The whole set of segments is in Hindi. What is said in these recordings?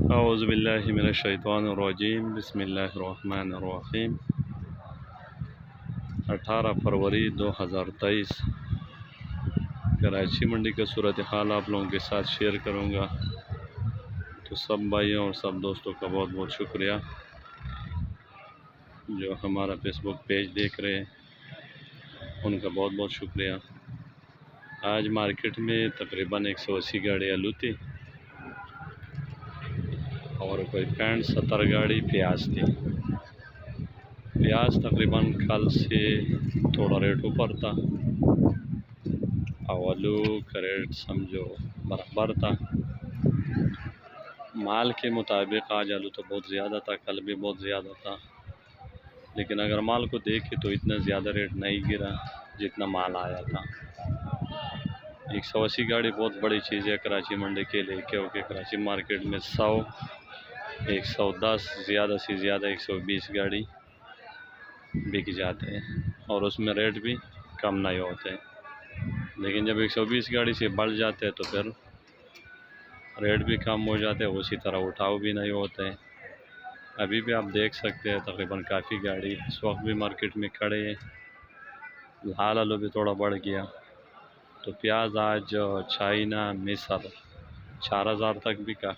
औज़ुबिल्लाहि मिनश्शैतानिर्रजीम बिस्मिल्लाहिर्रहमानिर्रहीम। 18 फरवरी 2023 कराची मंडी का सूरत हाल आप लोगों के साथ शेयर करूँगा। तो सब भाइयों और सब दोस्तों का बहुत बहुत शुक्रिया जो हमारा फेसबुक पेज देख रहे हैं, उनका बहुत बहुत शुक्रिया। आज मार्केट में तकरीबन 180 गाड़ी आलू थी और कोई 65-70 गाड़ी प्याज थी। प्याज तकरीबन कल से थोड़ा रेट ऊपर था और आलू का रेट समझो बराबर था। माल के मुताबिक आज आलू तो बहुत ज़्यादा था, कल भी बहुत ज़्यादा था, लेकिन अगर माल को देखे तो इतना ज़्यादा रेट नहीं गिरा जितना माल आया था। 180 गाड़ी बहुत बड़ी चीज़ है कराची मंडी के लिए, क्योंकि कराची मार्केट में 100, 110, ज़्यादा से ज़्यादा 120 गाड़ी बिक जाते हैं और उसमें रेट भी कम नहीं होते। लेकिन जब 120 गाड़ी से बढ़ जाते हैं तो फिर रेट भी कम हो जाते हैं, उसी तरह उठाव भी नहीं होते हैं। अभी भी आप देख सकते हैं तकरीबन काफ़ी गाड़ी इस वक्त भी मार्केट में खड़े हैं। लाल आलू भी थोड़ा बढ़ गया। तो प्याज आज चाइना मिस्र 4000 तक बिका,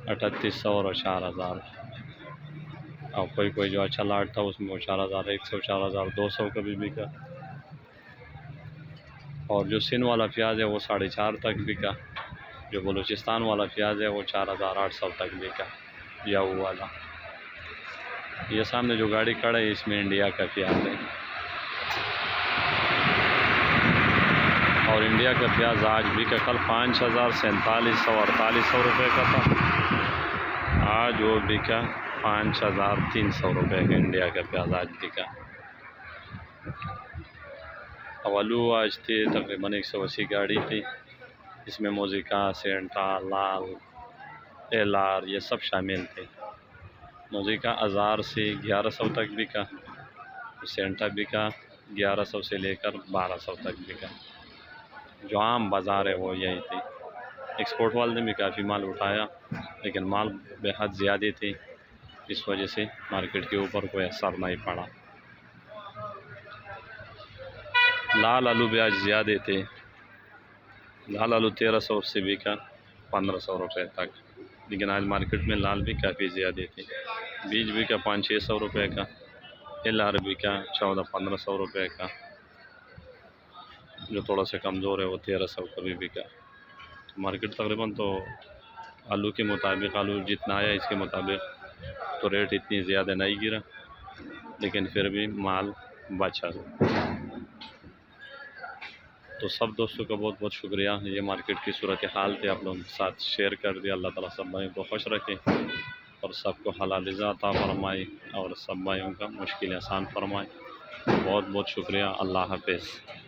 3800 और 4000। और कोई जो अच्छा लाट था उसमें वो 4100, 4200 का भी बिका। और जो सिंध वाला प्याज है वो 4.5 तक बिका। जो बलूचिस्तान वाला प्याज है वो 4800 तक बिका या वो वाला। ये सामने जो गाड़ी खड़ा है इसमें इंडिया का प्याज है और इंडिया का प्याज आज बिका। कल 5000, 4700, 4800 रुपये का था। आज वो बिका 5300 रुपये का इंडिया का प्याज आज बिका। आलू आज थे तकरीबन 180 गाड़ी थी, इसमें मोजिका, सेंटा, लाल, एलआर ये सब शामिल थे। मोजिका 1000 से 1100 तक बिका, सेंटा बिका 1100 से लेकर 1200 तक बिका। जो आम बाज़ार है वो यही थी। एक्सपोर्ट वाले ने भी काफ़ी माल उठाया, लेकिन माल बेहद ज़्यादा थी, इस वजह से मार्केट के ऊपर कोई असर नहीं पड़ा। लाल आलू भी आज ज़्यादा थे। लाल आलू 1300 से बिका 1500 रुपये तक, लेकिन आज मार्केट में लाल भी काफ़ी ज़्यादा थे। बीज बिका 500-600 रुपये का, एलआर बिका 1400-1500 रुपये का। जो थोड़ा सा कमज़ोर है वो 1300 का भी बिका। तो मार्केट तकरीबन तो आलू के मुताबिक, आलू जितना आया इसके मुताबिक तो रेट इतनी ज़्यादा नहीं गिरा, लेकिन फिर भी माल बचा। तो सब दोस्तों का बहुत बहुत शुक्रिया। ये मार्केट की सूरत हाल थे आप लोगों के साथ शेयर कर दिया। अल्लाह ताला सब भाइयों को खुश रखे और सबको हलाल रिज़्क़ अता फरमाए और सब भाइयों का मुश्किल आसान फरमाए। बहुत बहुत शुक्रिया। अल्लाह हाफ़िज़।